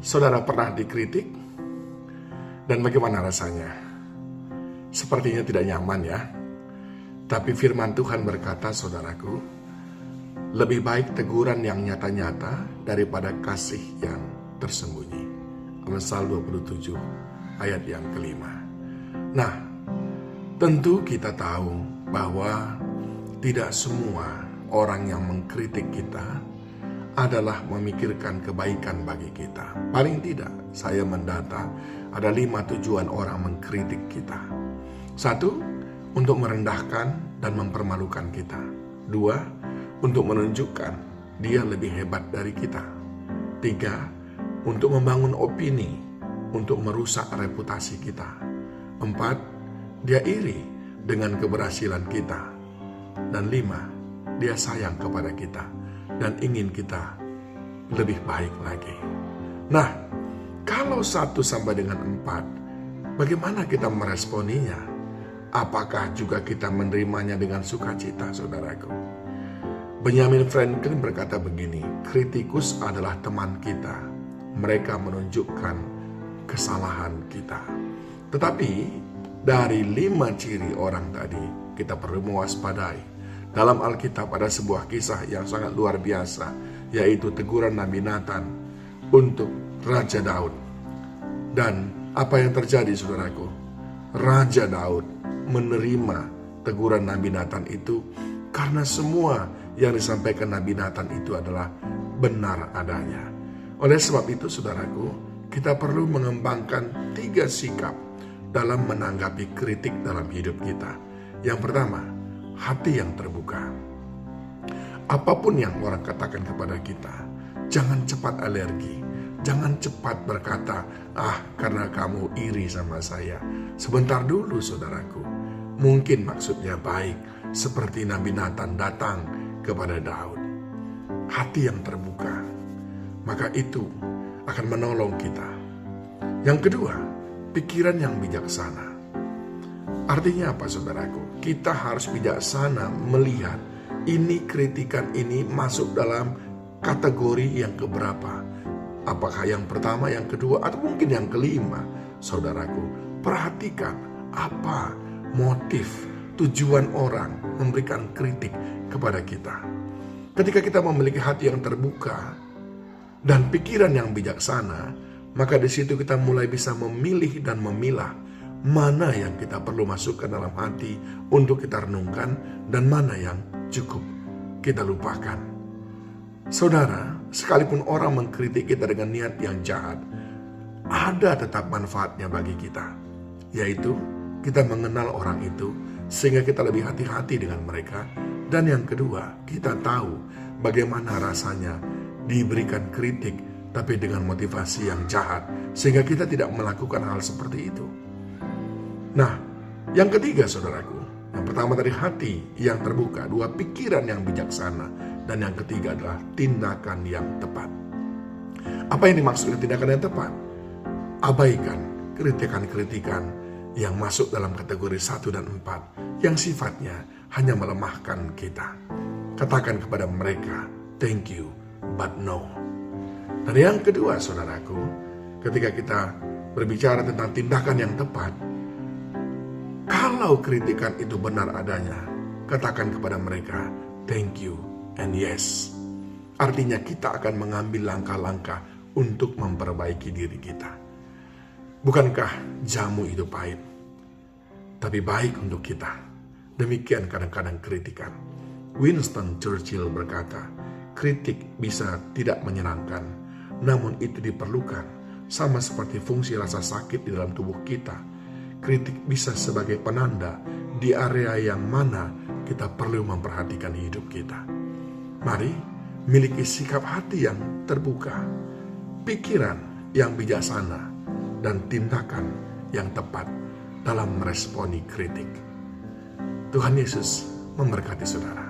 Saudara pernah dikritik? Dan bagaimana rasanya? Sepertinya tidak nyaman ya. Tapi firman Tuhan berkata, saudaraku, lebih baik teguran yang nyata-nyata daripada kasih yang tersembunyi. Amsal 27 ayat yang kelima. Nah, tentu kita tahu bahwa tidak semua orang yang mengkritik kita adalah memikirkan kebaikan bagi kita. Paling tidak, saya mendata ada 5 tujuan orang mengkritik kita. 1, untuk merendahkan dan mempermalukan kita. 2, untuk menunjukkan dia lebih hebat dari kita. 3, untuk membangun opini, untuk merusak reputasi kita. 4, dia iri dengan keberhasilan kita. Dan 5, dia sayang kepada kita dan ingin kita lebih baik lagi. Nah, kalau 1 sampai dengan 4, bagaimana kita meresponinya? Apakah juga kita menerimanya dengan sukacita, saudaraku? Benjamin Franklin berkata begini, kritikus adalah teman kita. Mereka menunjukkan kesalahan kita. Tetapi dari 5 ciri orang tadi, kita perlu mewaspadai. Dalam Alkitab ada sebuah kisah yang sangat luar biasa, yaitu teguran Nabi Nathan untuk Raja Daud. Dan apa yang terjadi, saudaraku? Raja Daud menerima teguran Nabi Nathan itu karena semua yang disampaikan Nabi Nathan itu adalah benar adanya. Oleh sebab itu, saudaraku, kita perlu mengembangkan 3 sikap dalam menanggapi kritik dalam hidup kita. Yang pertama, hati yang terbuka. Apapun yang orang katakan kepada kita, jangan cepat alergi. Jangan cepat berkata, karena kamu iri sama saya. Sebentar dulu, saudaraku. Mungkin maksudnya baik, seperti Nabi Nathan datang kepada Daud. Hati yang terbuka, maka itu akan menolong kita. Yang kedua, pikiran yang bijaksana. Artinya apa, saudaraku? Kita harus bijaksana melihat ini kritikan ini masuk dalam kategori yang keberapa. Apakah yang pertama, yang kedua, atau mungkin yang kelima? Saudaraku, perhatikan apa motif, tujuan orang memberikan kritik kepada kita. Ketika kita memiliki hati yang terbuka dan pikiran yang bijaksana, maka di situ kita mulai bisa memilih dan memilah mana yang kita perlu masukkan dalam hati untuk kita renungkan dan mana yang cukup kita lupakan. Saudara, sekalipun orang mengkritik kita dengan niat yang jahat, ada tetap manfaatnya bagi kita, yaitu kita mengenal orang itu sehingga kita lebih hati-hati dengan mereka. Dan yang kedua, kita tahu bagaimana rasanya diberikan kritik tapi dengan motivasi yang jahat, sehingga kita tidak melakukan hal seperti itu. Nah, yang ketiga, saudaraku, yang pertama dari hati yang terbuka, 2 pikiran yang bijaksana, dan yang ketiga adalah tindakan yang tepat. Apa yang dimaksud dengan tindakan yang tepat? Abaikan kritikan-kritikan yang masuk dalam kategori 1 dan 4, yang sifatnya hanya melemahkan kita. Katakan kepada mereka, thank you, but no. Dan yang kedua, saudaraku, ketika kita berbicara tentang tindakan yang tepat, kalau kritikan itu benar adanya, katakan kepada mereka, thank you and yes. Artinya kita akan mengambil langkah-langkah untuk memperbaiki diri kita. Bukankah jamu itu pahit, tapi baik untuk kita? Demikian kadang-kadang kritikan. Winston Churchill berkata, kritik bisa tidak menyenangkan, namun itu diperlukan. Sama seperti fungsi rasa sakit di dalam tubuh kita, kritik bisa sebagai penanda di area yang mana kita perlu memperhatikan hidup kita. Mari miliki sikap hati yang terbuka, pikiran yang bijaksana, dan tindakan yang tepat dalam meresponi kritik. Tuhan Yesus memberkati saudara.